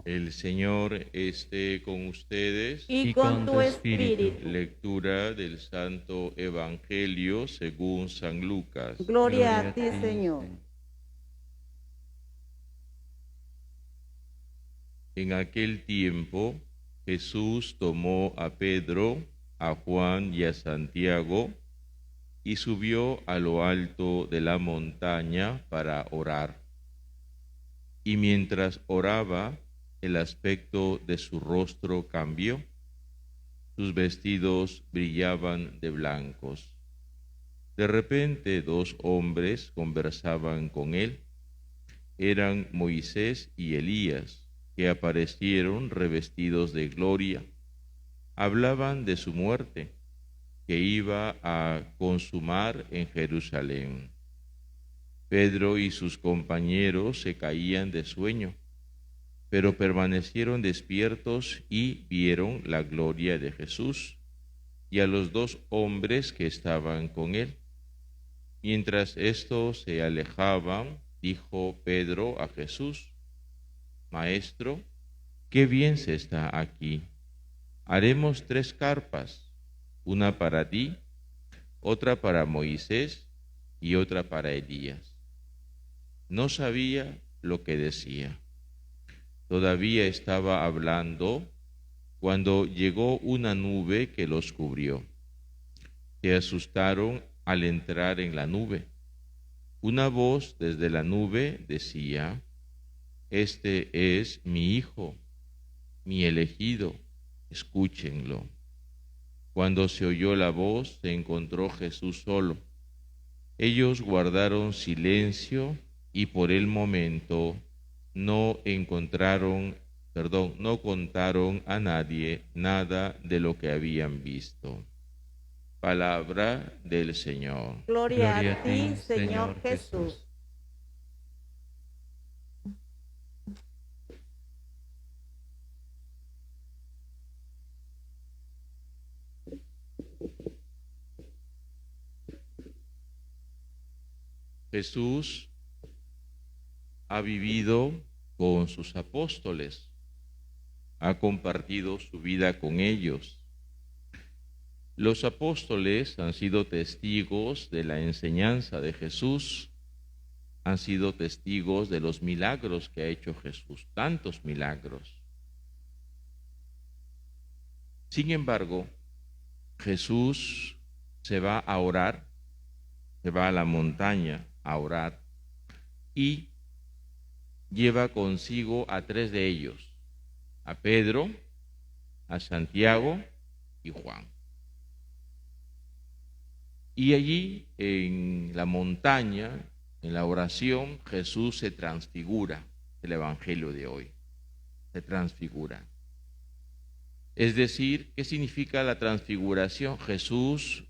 El Señor esté con ustedes. Y con tu espíritu. Lectura del Santo Evangelio según San Lucas. Gloria a ti, Señor. En aquel tiempo, Jesús tomó a Pedro, a Juan y a Santiago y subió a lo alto de la montaña para orar. Y mientras oraba, el aspecto de su rostro cambió. Sus vestidos brillaban de blancos. De repente, dos hombres conversaban con él. Eran Moisés y Elías, que aparecieron revestidos de gloria. Hablaban de su muerte, que iba a consumar en Jerusalén. Pedro y sus compañeros se caían de sueño, pero permanecieron despiertos y vieron la gloria de Jesús y a los dos hombres que estaban con él. Mientras estos se alejaban, dijo Pedro a Jesús: Maestro, qué bien se está aquí. Haremos 3 carpas, una para ti, otra para Moisés y otra para Elías. No sabía lo que decía. Todavía estaba hablando cuando llegó una nube que los cubrió. Se asustaron al entrar en la nube. Una voz desde la nube decía: Este es mi Hijo, mi elegido, escúchenlo. Cuando se oyó la voz, se encontró Jesús solo. Ellos guardaron silencio y por el momento no contaron a nadie nada de lo que habían visto. Palabra del Señor. Gloria a ti, Señor Jesús. Jesús ha vivido con sus apóstoles, ha compartido su vida con ellos. Los apóstoles han sido testigos de la enseñanza de Jesús, han sido testigos de los milagros que ha hecho Jesús, tantos milagros. Sin embargo, Jesús se va a orar, se va a la montaña a orar y lleva consigo a 3 de ellos, a Pedro, a Santiago y Juan. Y allí en la montaña, en la oración, Jesús se transfigura, el Evangelio de hoy, se transfigura. Es decir, ¿qué significa la transfiguración? Jesús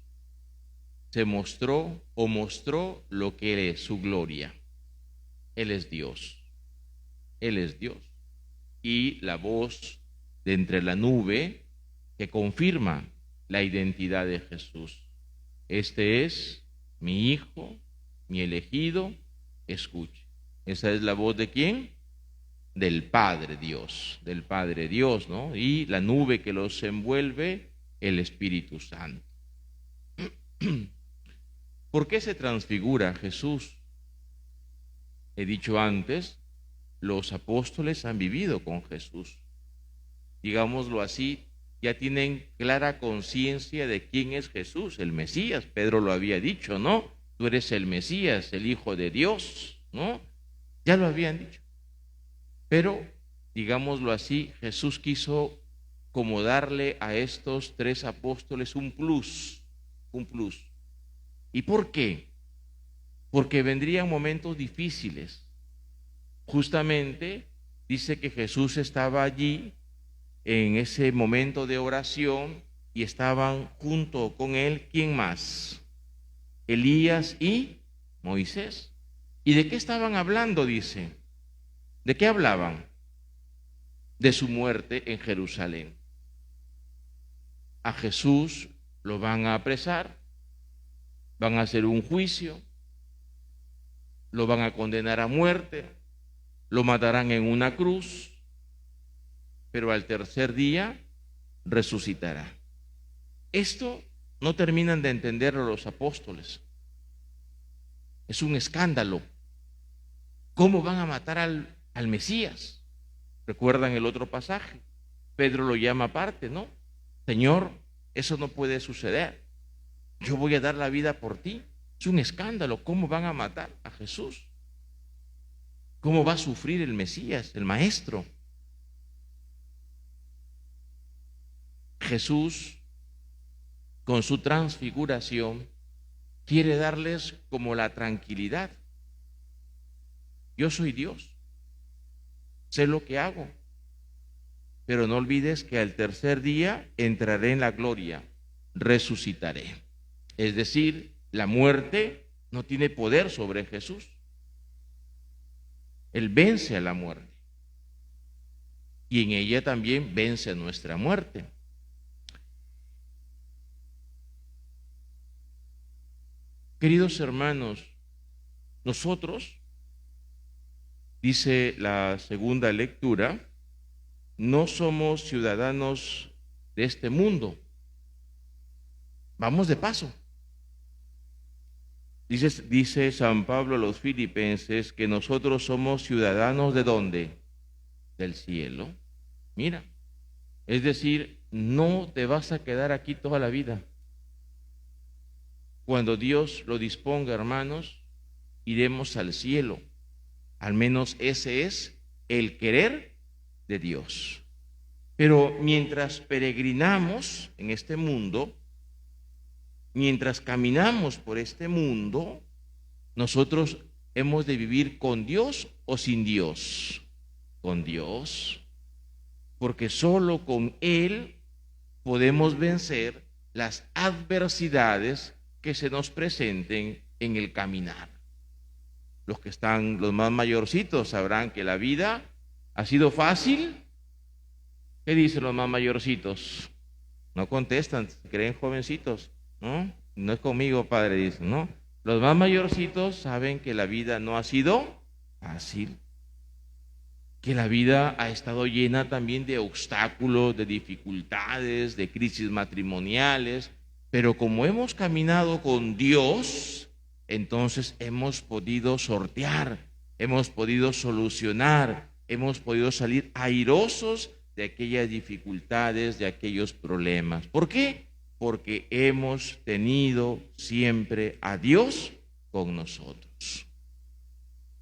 se mostró lo que es su gloria. Él es Dios. Él es Dios. Y la voz de entre la nube que confirma la identidad de Jesús. Este es mi Hijo, mi elegido, escuche. Esa es la voz de ¿quién? Del Padre Dios, ¿no? Y la nube que los envuelve, el Espíritu Santo. ¿Por qué se transfigura Jesús? He dicho antes, los apóstoles han vivido con Jesús. Digámoslo así, ya tienen clara conciencia de quién es Jesús, el Mesías. Pedro lo había dicho, ¿no? Tú eres el Mesías, el Hijo de Dios, ¿no? Ya lo habían dicho. Pero, digámoslo así, Jesús quiso como darle a estos 3 apóstoles un plus. ¿Y por qué? Porque vendrían momentos difíciles. Justamente dice que Jesús estaba allí en ese momento de oración y estaban junto con él, ¿quién más? Elías y Moisés. ¿Y de qué estaban hablando? Dice. ¿De qué hablaban? De su muerte en Jerusalén. A Jesús lo van a apresar, van a hacer un juicio, lo van a condenar a muerte, lo matarán en una cruz, pero al tercer día resucitará. Esto no terminan de entenderlo los apóstoles. Es un escándalo. ¿Cómo van a matar al Mesías? ¿Recuerdan el otro pasaje? Pedro lo llama aparte, ¿no? Señor, eso no puede suceder. Yo voy a dar la vida por ti. Es un escándalo. ¿Cómo van a matar a Jesús? ¿Cómo va a sufrir el Mesías, el Maestro? Jesús, con su transfiguración, quiere darles como la tranquilidad. Yo soy Dios, sé lo que hago, pero no olvides que al tercer día entraré en la gloria, resucitaré. Es decir, la muerte no tiene poder sobre Jesús. Él vence a la muerte y en ella también vence nuestra muerte. Queridos hermanos, nosotros, dice la segunda lectura, no somos ciudadanos de este mundo. Vamos de paso. Dice San Pablo a los filipenses que nosotros somos ciudadanos ¿de dónde? Del cielo. Mira, es decir, no te vas a quedar aquí toda la vida. Cuando Dios lo disponga, hermanos, iremos al cielo. Al menos ese es el querer de Dios. Pero mientras peregrinamos en este mundo, mientras caminamos por este mundo, nosotros hemos de vivir con Dios o sin Dios. Con Dios. Porque solo con Él podemos vencer las adversidades que se nos presenten en el caminar. Los que están, los más mayorcitos, sabrán que la vida ha sido fácil. ¿Qué dicen los más mayorcitos? No contestan, se creen jovencitos, ¿no? No es conmigo, padre, dicen, ¿no? Los más mayorcitos saben que la vida no ha sido fácil, que la vida ha estado llena también de obstáculos, de dificultades, de crisis matrimoniales, pero como hemos caminado con Dios, entonces hemos podido sortear, hemos podido solucionar, hemos podido salir airosos de aquellas dificultades, de aquellos problemas. ¿Por qué? Porque hemos tenido siempre a Dios con nosotros.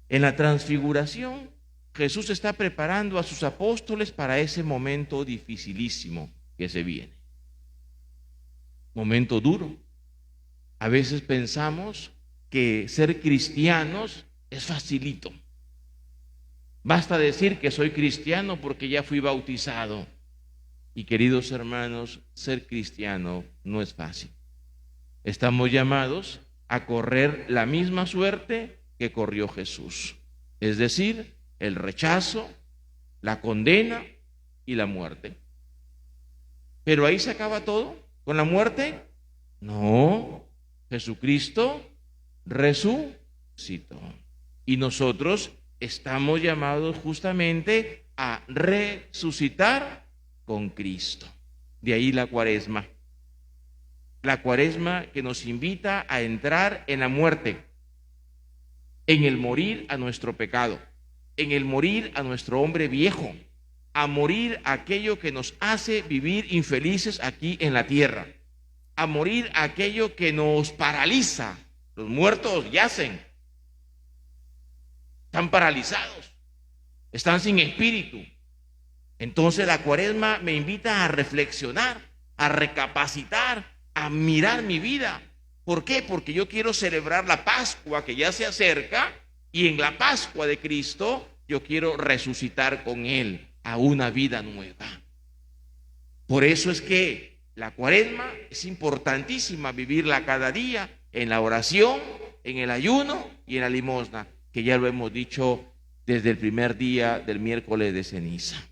En la transfiguración, Jesús está preparando a sus apóstoles para ese momento dificilísimo que se viene. Momento duro. A veces pensamos que ser cristianos es facilito. Basta decir que soy cristiano porque ya fui bautizado. Y queridos hermanos, ser cristiano no es fácil. Estamos llamados a correr la misma suerte que corrió Jesús. Es decir, el rechazo, la condena y la muerte. ¿Pero ahí se acaba todo? ¿Con la muerte? No. Jesucristo resucitó. Y nosotros estamos llamados justamente a resucitar con Cristo. De ahí la cuaresma. La cuaresma que nos invita a entrar en la muerte, en el morir a nuestro pecado, en el morir a nuestro hombre viejo, a morir a aquello que nos hace vivir infelices aquí en la tierra, a morir a aquello que nos paraliza. Los muertos yacen, están paralizados, están sin espíritu. Entonces la cuaresma me invita a reflexionar, a recapacitar, a mirar mi vida. ¿Por qué? Porque yo quiero celebrar la Pascua que ya se acerca, y en la Pascua de Cristo yo quiero resucitar con Él a una vida nueva. Por eso es que la cuaresma es importantísima vivirla cada día en la oración, en el ayuno y en la limosna, que ya lo hemos dicho desde el primer día del miércoles de ceniza.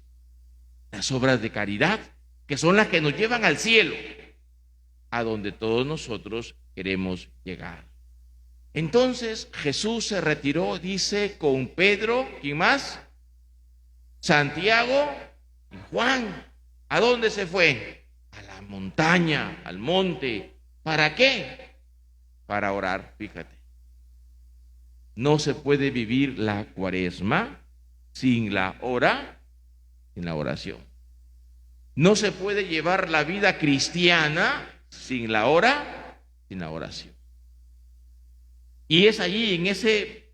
Las obras de caridad, que son las que nos llevan al cielo, a donde todos nosotros queremos llegar. Entonces Jesús se retiró, dice, con Pedro, ¿quién más? Santiago y Juan. ¿A dónde se fue? A la montaña, al monte. ¿Para qué? Para orar, fíjate. No se puede vivir la cuaresma sin la oración. No se puede llevar la vida cristiana sin la oración. Y es allí, en ese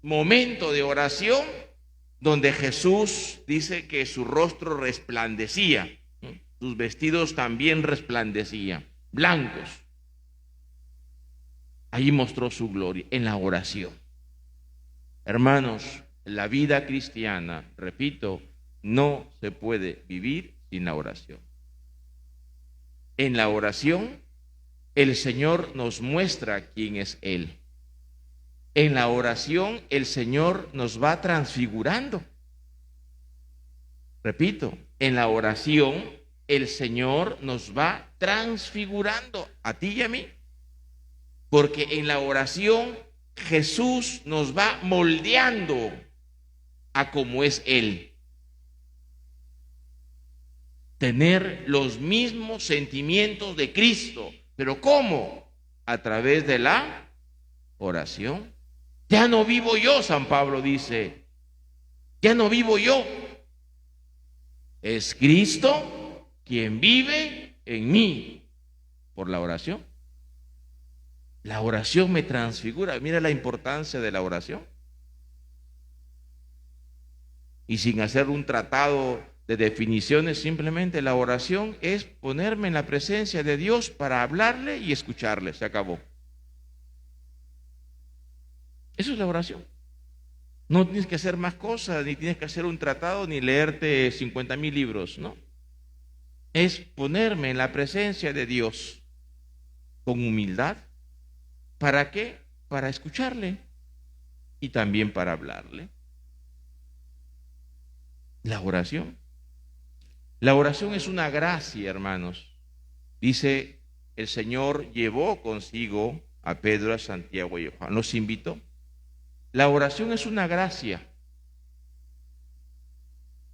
momento de oración, donde Jesús dice que su rostro resplandecía, sus vestidos también resplandecían, blancos. Allí mostró su gloria, en la oración. Hermanos, la vida cristiana, repito, no se puede vivir sin la oración. En la oración, el Señor nos muestra quién es Él. En la oración, el Señor nos va transfigurando. Repito, en la oración, el Señor nos va transfigurando a ti y a mí. Porque en la oración, Jesús nos va moldeando a como es Él. Tener los mismos sentimientos de Cristo. ¿Pero cómo? A través de la oración. Ya no vivo yo, San Pablo dice. Ya no vivo yo. Es Cristo quien vive en mí por la oración. La oración me transfigura. Mira la importancia de la oración. Y sin hacer un tratado de definiciones, simplemente la oración es ponerme en la presencia de Dios para hablarle y escucharle. Se acabó. Eso es la oración. No tienes que hacer más cosas, ni tienes que hacer un tratado, ni leerte 50,000 libros, no. Es ponerme en la presencia de Dios con humildad. ¿Para qué? Para escucharle y también para hablarle. La oración. La oración es una gracia, hermanos. Dice, el Señor llevó consigo a Pedro, a Santiago y a Juan. Los invitó. La oración es una gracia.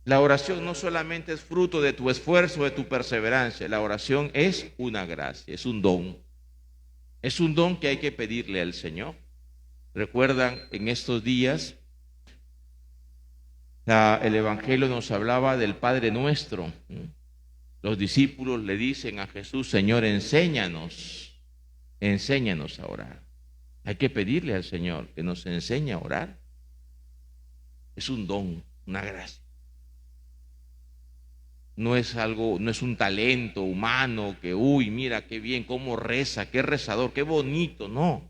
La oración no solamente es fruto de tu esfuerzo, de tu perseverancia. La oración es una gracia, es un don. Es un don que hay que pedirle al Señor. Recuerdan, en estos días, el Evangelio nos hablaba del Padre Nuestro. Los discípulos le dicen a Jesús, Señor, enséñanos a orar. Hay que pedirle al Señor que nos enseñe a orar. Es un don, una gracia. No es algo, no es un talento humano que, uy, mira qué bien, cómo reza, qué rezador, qué bonito. No,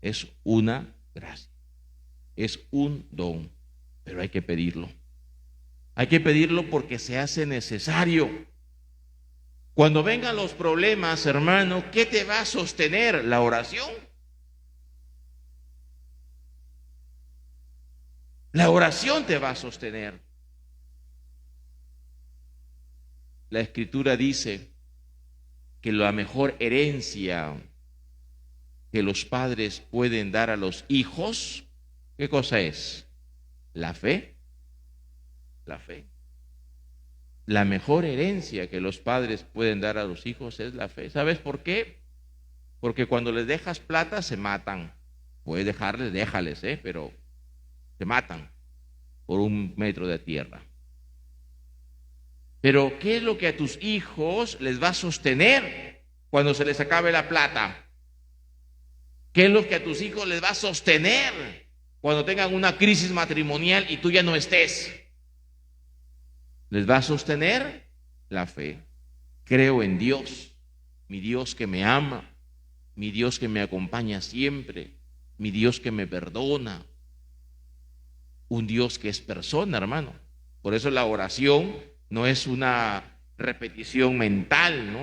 es una gracia. Es un don, pero hay que pedirlo. Hay que pedirlo porque se hace necesario. Cuando vengan los problemas, hermano, ¿qué te va a sostener? La oración. La oración te va a sostener. La Escritura dice que la mejor herencia que los padres pueden dar a los hijos, ¿qué cosa es? La fe. La fe. La mejor herencia que los padres pueden dar a los hijos es la fe. ¿Sabes por qué? Porque cuando les dejas plata se matan. Puedes dejarles, déjales, pero se matan por 1 metro de tierra. Pero ¿qué es lo que a tus hijos les va a sostener cuando se les acabe la plata? ¿Qué es lo que a tus hijos les va a sostener cuando tengan una crisis matrimonial y tú ya no estés? Les va a sostener la fe. Creo en Dios, mi Dios que me ama, mi Dios que me acompaña siempre, mi Dios que me perdona, un Dios que es persona, hermano. Por eso la oración no es una repetición mental,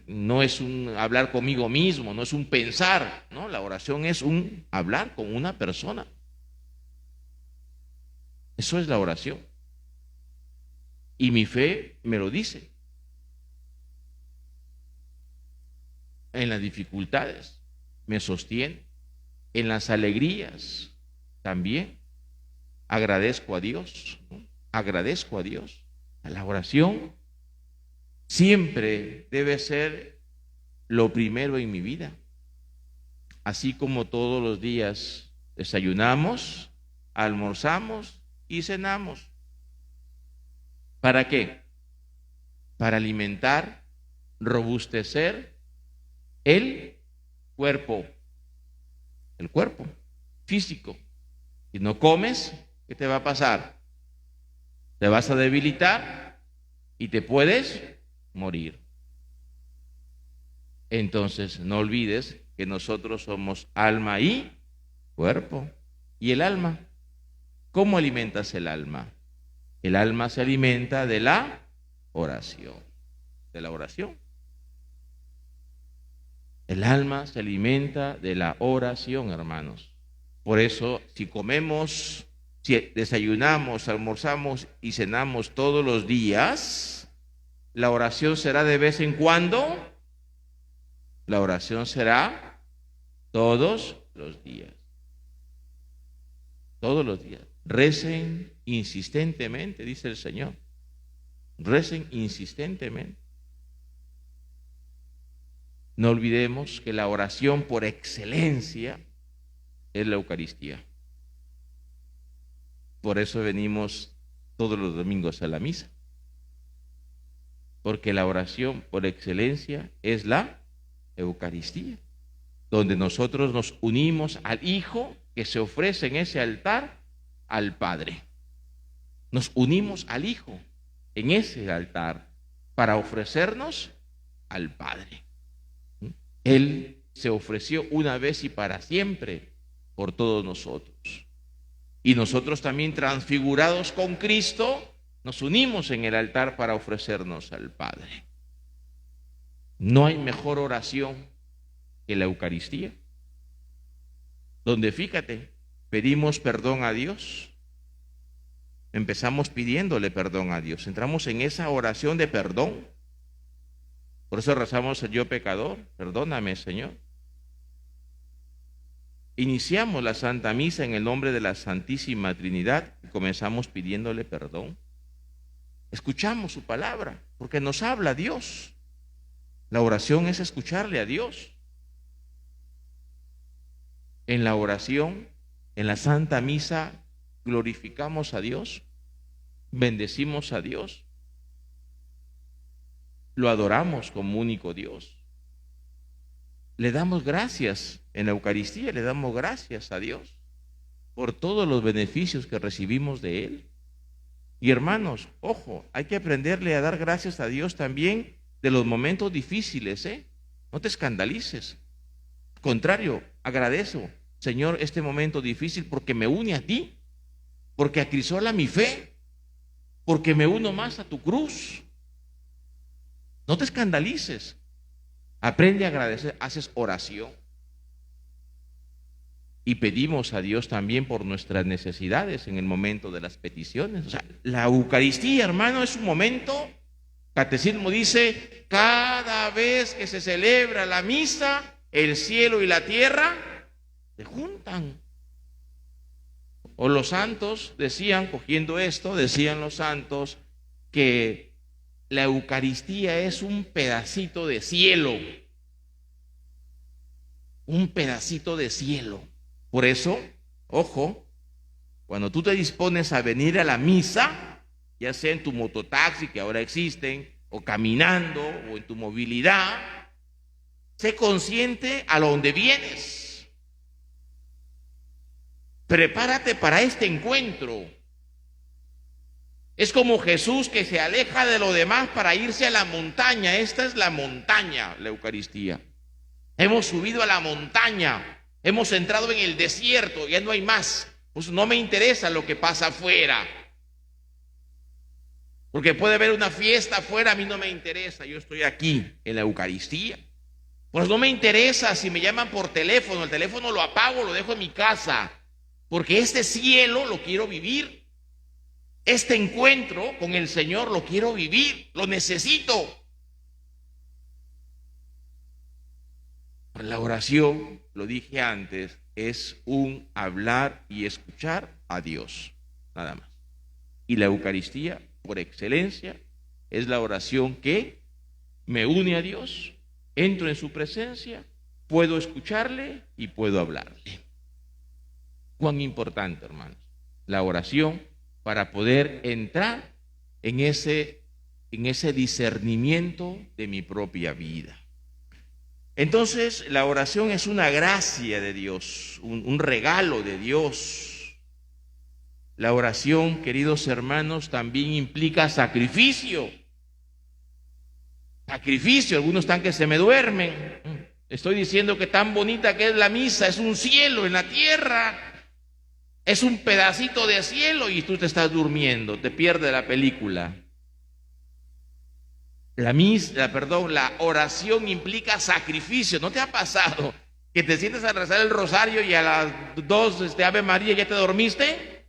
no es un hablar conmigo mismo, no es un pensar, no, la oración es un hablar con una persona. Eso es la oración. Y mi fe me lo dice. En las dificultades me sostiene. en las alegrías también agradezco a Dios, ¿no? Agradezco a Dios. La oración siempre debe ser lo primero en mi vida. Así como todos los días desayunamos, almorzamos y cenamos. ¿Para qué? Para alimentar, robustecer el cuerpo físico. Si no comes, ¿qué te va a pasar? Te vas a debilitar y te puedes morir. Entonces, no olvides que nosotros somos alma y cuerpo. ¿Y el alma? ¿Cómo alimentas el alma? El alma se alimenta de la oración. De la oración. El alma se alimenta de la oración, hermanos. Por eso, si comemos, si desayunamos, almorzamos y cenamos todos los días, la oración será de vez en cuando. La oración será todos los días. Todos los días. Recen insistentemente, dice el Señor. Recen insistentemente. No olvidemos que la oración por excelencia es la Eucaristía. Por eso venimos todos los domingos a la misa. Porque la oración por excelencia es la Eucaristía, donde nosotros nos unimos al Hijo que se ofrece en ese altar al Padre. Nos unimos al Hijo en ese altar para ofrecernos al Padre. Él se ofreció una vez y para siempre por todos nosotros. Y nosotros también, transfigurados con Cristo, nos unimos en el altar para ofrecernos al Padre. No hay mejor oración que la Eucaristía, donde, fíjate, pedimos perdón a Dios. Empezamos pidiéndole perdón a Dios. Entramos en esa oración de perdón. Por eso rezamos el yo pecador, perdóname, Señor. Iniciamos la Santa Misa en el nombre de la Santísima Trinidad y comenzamos pidiéndole perdón. Escuchamos su palabra, porque nos habla Dios. La oración es escucharle a Dios. En la oración, en la Santa Misa, glorificamos a Dios, bendecimos a Dios, lo adoramos como único Dios. Le damos gracias en la Eucaristía, le damos gracias a Dios por todos los beneficios que recibimos de Él. Y hermanos, ojo, hay que aprenderle a dar gracias a Dios también de los momentos difíciles, ¿eh? No te escandalices. Al contrario, agradezco, Señor, este momento difícil porque me une a ti, porque acrisola mi fe, porque me uno más a tu cruz. No te escandalices. Aprende a agradecer, haces oración. Y pedimos a Dios también por nuestras necesidades en el momento de las peticiones. O sea, la Eucaristía, hermano, es un momento, Catecismo dice, cada vez que se celebra la misa, el cielo y la tierra se juntan. O los santos decían, cogiendo esto, decían los santos que la Eucaristía es un pedacito de cielo. Un pedacito de cielo. Por eso, ojo, cuando tú te dispones a venir a la misa, ya sea en tu mototaxi, que ahora existen, o caminando, o en tu movilidad, sé consciente a donde vienes. Prepárate para este encuentro. Es como Jesús que se aleja de lo demás para irse a la montaña. Esta es la montaña, la Eucaristía. Hemos subido a la montaña, hemos entrado en el desierto, ya no hay más. Pues no me interesa lo que pasa afuera. Porque puede haber una fiesta afuera, a mí no me interesa, yo estoy aquí en la Eucaristía. Pues no me interesa si me llaman por teléfono, el teléfono lo apago, lo dejo en mi casa, porque este cielo lo quiero vivir. Este encuentro con el Señor lo quiero vivir, lo necesito. La oración, lo dije antes, es un hablar y escuchar a Dios, nada más. Y la Eucaristía, por excelencia, es la oración que me une a Dios, entro en su presencia, puedo escucharle y puedo hablarle. Cuán importante, hermanos, la oración para poder entrar en ese discernimiento de mi propia vida. Entonces, la oración es una gracia de Dios, un regalo de Dios. La oración, queridos hermanos, también implica sacrificio. Sacrificio, algunos están que se me duermen. Estoy diciendo que tan bonita que es la misa, es un cielo en la tierra, es un pedacito de cielo y tú te estás durmiendo, te pierdes la película. La oración implica sacrificio. ¿No te ha pasado que te sientes a rezar el rosario y a las 2 Ave María ya te dormiste?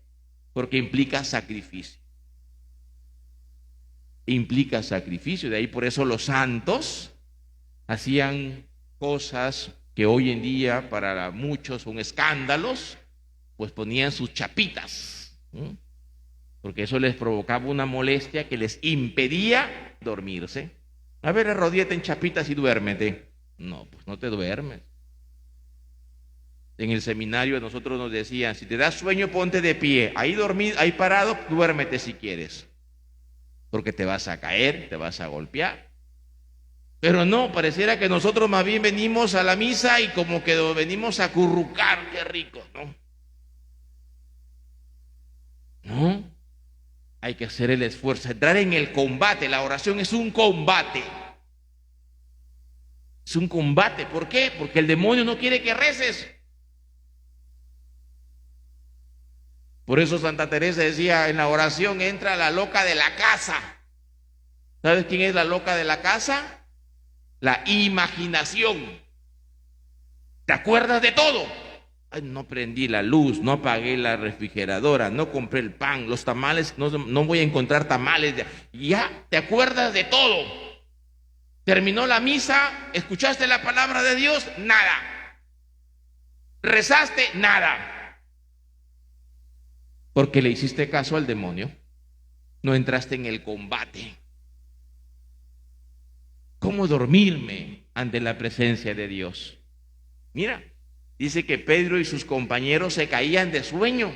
Porque implica sacrificio. Implica sacrificio. De ahí por eso los santos hacían cosas que hoy en día para muchos son escándalos, pues ponían sus chapitas, porque eso les provocaba una molestia que les impedía dormirse. A ver, arrodíllate en chapitas y duérmete. No, pues no te duermes. En el seminario nosotros nos decían, si te da sueño, ponte de pie. Ahí dormido, ahí parado, duérmete si quieres. Porque te vas a caer, te vas a golpear. Pero no, pareciera que nosotros más bien venimos a la misa y como que venimos a acurrucar, qué rico, ¿no? No. Hay que hacer el esfuerzo, entrar en el combate. La oración es un combate. Es un combate. ¿Por qué? Porque el demonio no quiere que reces. Por eso Santa Teresa decía, en la oración entra la loca de la casa. ¿Sabes quién es la loca de la casa? La imaginación. ¿Te acuerdas de todo? Ay, no prendí la luz, no apagué la refrigeradora, no compré el pan, los tamales, no voy a encontrar tamales. Ya te acuerdas de todo. Terminó la misa, escuchaste la palabra de Dios, nada. Rezaste, nada. Porque le hiciste caso al demonio. No entraste en el combate. ¿Cómo dormirme ante la presencia de Dios? Mira. Dice que Pedro y sus compañeros se caían de sueño.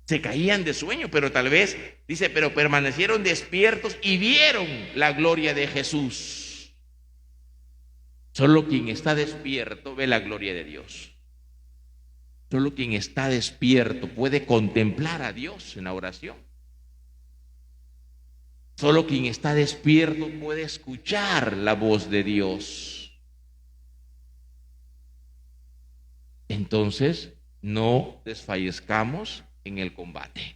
Se caían de sueño, pero tal vez, dice, pero permanecieron despiertos y vieron la gloria de Jesús. Solo quien está despierto ve la gloria de Dios. Solo quien está despierto puede contemplar a Dios en la oración. Solo quien está despierto puede escuchar la voz de Dios. Entonces, no desfallezcamos en el combate.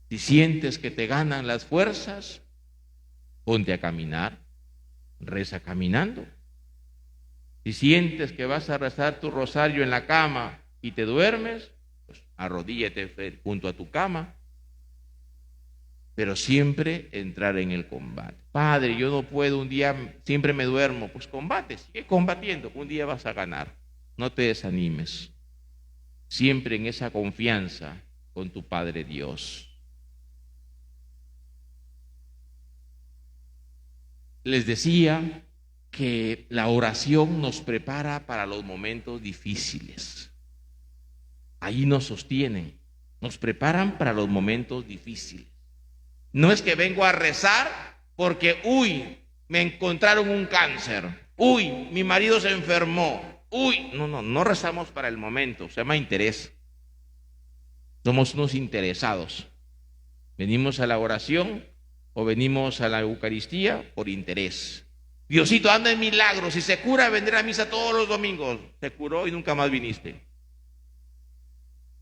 Si sientes que te ganan las fuerzas, ponte a caminar, reza caminando. Si sientes que vas a rezar tu rosario en la cama y te duermes, pues arrodíllate junto a tu cama. Pero siempre entrar en el combate. Padre, yo no puedo, un día siempre me duermo. Pues combate, sigue combatiendo, un día vas a ganar. No te desanimes. Siempre en esa confianza con tu Padre Dios. Les decía que la oración nos prepara para los momentos difíciles. Ahí nos sostienen, nos preparan para los momentos difíciles. No es que vengo a rezar porque, me encontraron un cáncer. Mi marido se enfermó. No rezamos para el momento, se llama interés. Somos unos interesados. Venimos a la oración o venimos a la Eucaristía por interés. Diosito, anda en milagros. Si se cura, vendrá a misa todos los domingos. Se curó y nunca más viniste.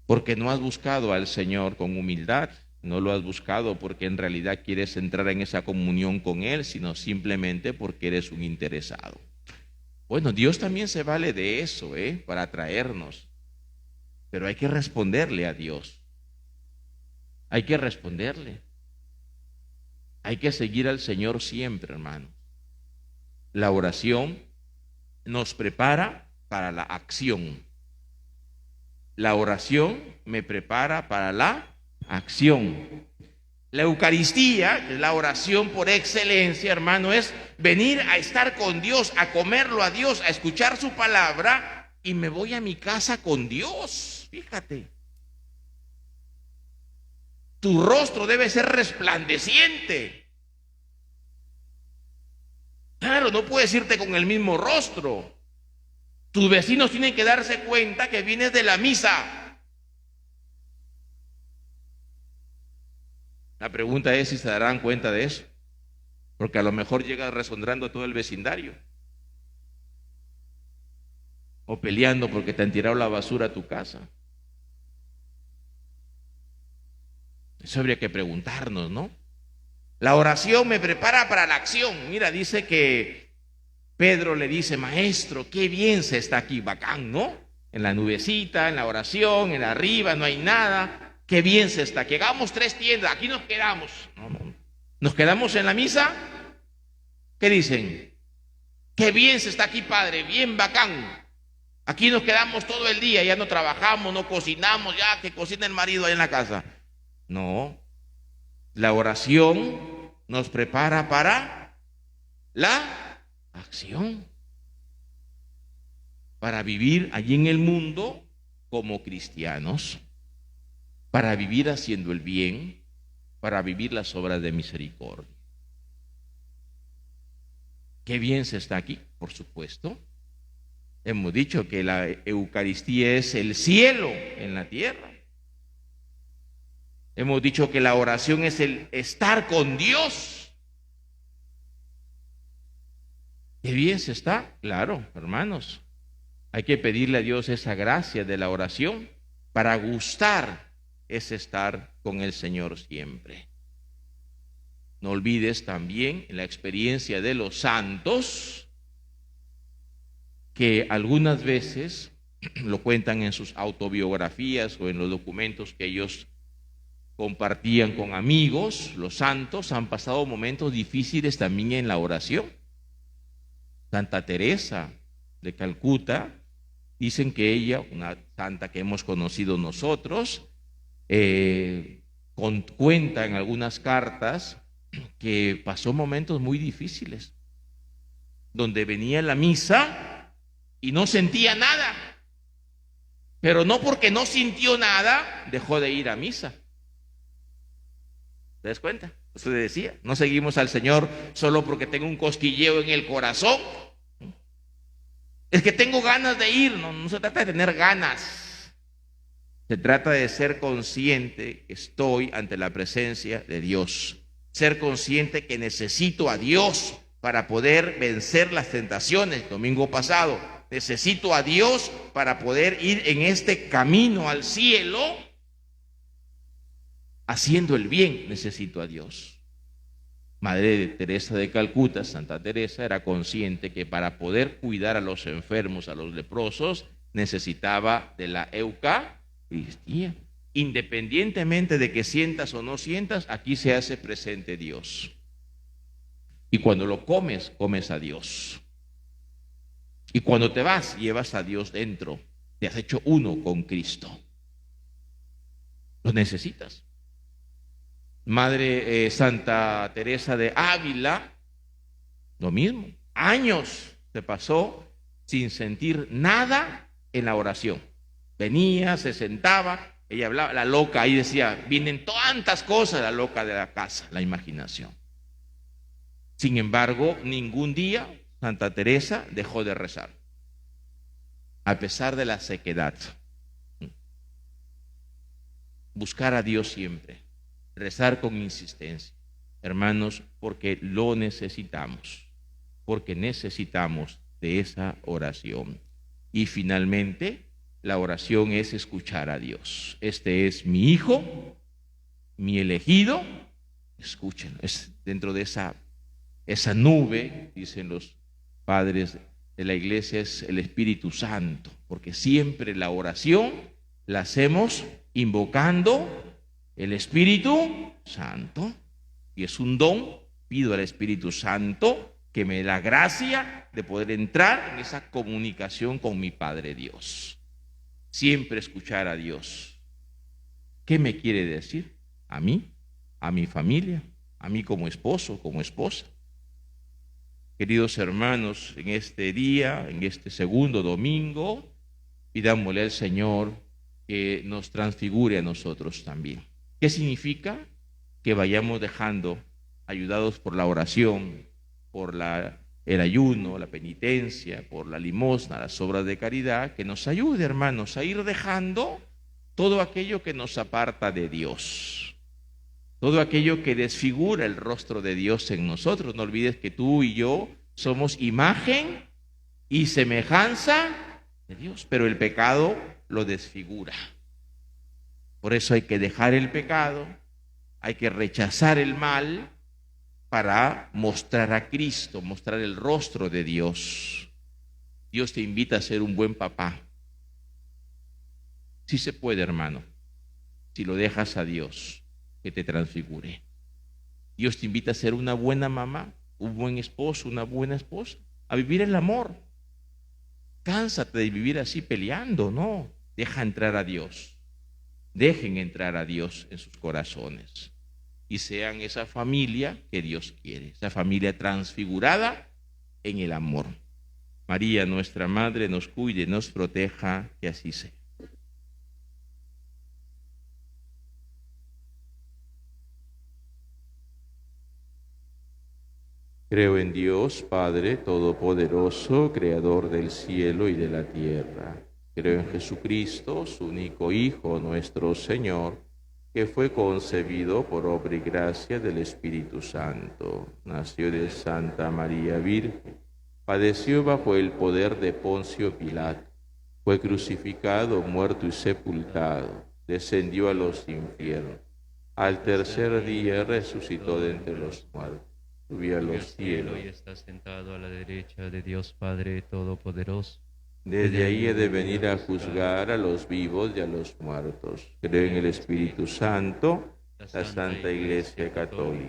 Porque no has buscado al Señor con humildad. No lo has buscado porque en realidad quieres entrar en esa comunión con Él, sino simplemente porque eres un interesado. Bueno, Dios también se vale de eso, para atraernos. Pero hay que responderle a Dios. Hay que responderle. Hay que seguir al Señor siempre, hermanos. La oración nos prepara para la acción. La oración me prepara para la acción. La Eucaristía, la oración por excelencia, hermano, es venir a estar con Dios, a comerlo a Dios, a escuchar su palabra, y me voy a mi casa con Dios. Fíjate. Tu rostro debe ser resplandeciente. Claro, no puedes irte con el mismo rostro. Tus vecinos tienen que darse cuenta que vienes de la misa. La pregunta es si se darán cuenta de eso, porque a lo mejor llegas resonando a todo el vecindario, o peleando porque te han tirado la basura a tu casa. Eso habría que preguntarnos, ¿no? La oración me prepara para la acción. Mira, dice que Pedro le dice: maestro, qué bien se está aquí, bacán, ¿no? En la nubecita, en la oración, en arriba, no hay nada. Qué bien se está. Que hagamos 3 tiendas, aquí nos quedamos. No. ¿Nos quedamos en la misa? ¿Qué dicen? Qué bien se está aquí, padre, bien bacán. Aquí nos quedamos todo el día, ya no trabajamos, no cocinamos, ya que cocina el marido ahí en la casa. No, la oración nos prepara para la acción, para vivir allí en el mundo como cristianos, para vivir haciendo el bien, para vivir las obras de misericordia. Qué bien se está aquí, por supuesto. Hemos dicho que la Eucaristía es el cielo en la tierra. Hemos dicho que la oración es el estar con Dios. Qué bien se está, claro, hermanos. Hay que pedirle a Dios esa gracia de la oración para gustar ese estar con el Señor siempre. No olvides también la experiencia de los santos, que algunas veces lo cuentan en sus autobiografías o en los documentos que ellos compartían con amigos. Los santos han pasado momentos difíciles también en la oración. Santa Teresa de Calcuta, dicen que ella, una santa que hemos conocido nosotros, cuenta en algunas cartas que pasó momentos muy difíciles, donde venía la misa y no sentía nada, pero no porque no sintió nada dejó de ir a misa. ¿Te das cuenta? Usted decía, no seguimos al Señor solo porque tengo un cosquilleo en el corazón. Es que tengo ganas de ir. No se trata de tener ganas. Se trata de ser consciente que estoy ante la presencia de Dios. Ser consciente que necesito a Dios para poder vencer las tentaciones. Domingo pasado, necesito a Dios para poder ir en este camino al cielo. Haciendo el bien, necesito a Dios. Madre Teresa de Calcuta, Santa Teresa, era consciente que para poder cuidar a los enfermos, a los leprosos, necesitaba de la Eucaristía. Independientemente de que sientas o no sientas, aquí se hace presente Dios. Y cuando lo comes, comes a Dios. Y cuando te vas, llevas a Dios dentro. Te has hecho uno con Cristo. Lo necesitas. Madre Santa Teresa de Ávila, lo mismo. Años se pasó sin sentir nada en la oración. Venía, se sentaba, ella hablaba, la loca ahí decía, vienen tantas cosas, la loca de la casa, la imaginación. Sin embargo, ningún día Santa Teresa dejó de rezar, a pesar de la sequedad. Buscar a Dios siempre. Rezar con insistencia, hermanos, porque lo necesitamos, porque necesitamos de esa oración. Y finalmente, la oración es escuchar a Dios. Este es mi hijo, mi elegido, escúchenlo. Es dentro de esa nube, dicen los padres de la iglesia, es el Espíritu Santo, porque siempre la oración la hacemos invocando el Espíritu Santo, y es un don. Pido al Espíritu Santo que me dé la gracia de poder entrar en esa comunicación con mi Padre Dios. Siempre escuchar a Dios. ¿Qué me quiere decir? A mí, a mi familia, a mí como esposo, como esposa. Queridos hermanos, en este día, en este segundo domingo, pidámosle al Señor que nos transfigure a nosotros también. ¿Qué significa? Que vayamos dejando, ayudados por la oración, por el ayuno, la penitencia, por la limosna, las obras de caridad, que nos ayude, hermanos, a ir dejando todo aquello que nos aparta de Dios, todo aquello que desfigura el rostro de Dios en nosotros. No olvides que tú y yo somos imagen y semejanza de Dios, pero el pecado lo desfigura. Por eso hay que dejar el pecado, hay que rechazar el mal para mostrar a Cristo, mostrar el rostro de Dios. Dios te invita a ser un buen papá. Sí se puede, hermano, si lo dejas a Dios que te transfigure. Dios te invita a ser una buena mamá, un buen esposo, una buena esposa, a vivir el amor. Cánsate de vivir así peleando, no. Deja entrar a Dios. Dejen entrar a Dios en sus corazones y sean esa familia que Dios quiere, esa familia transfigurada en el amor. María, nuestra Madre, nos cuide, nos proteja, que así sea. Creo en Dios, Padre Todopoderoso, Creador del cielo y de la tierra. Creo en Jesucristo, su único Hijo, nuestro Señor, que fue concebido por obra y gracia del Espíritu Santo. Nació de Santa María Virgen, padeció bajo el poder de Poncio Pilato, fue crucificado, muerto y sepultado, descendió a los infiernos. Al tercer día resucitó de entre los muertos. Subió a los cielos y está sentado a la derecha de Dios Padre Todopoderoso. Desde ahí he de venir a juzgar a los vivos y a los muertos. Creo en el Espíritu Santo, la Santa Iglesia Católica,